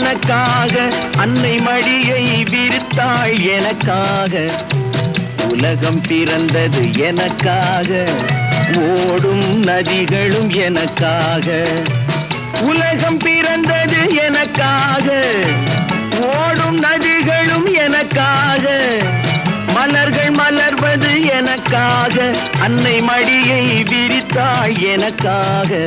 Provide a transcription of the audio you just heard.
எனக்காக அன்னை மடியை விரித்தாள் எனக்காக உலகம் பிறந்தது எனக்காக ஓடும் நதிகளும் எனக்காக உலகம் பிறந்தது எனக்காக ஓடும் நதிகளும் எனக்காக மலர்கள் மலர்வது எனக்காக அன்னை மடியை விரித்தாள் எனக்காக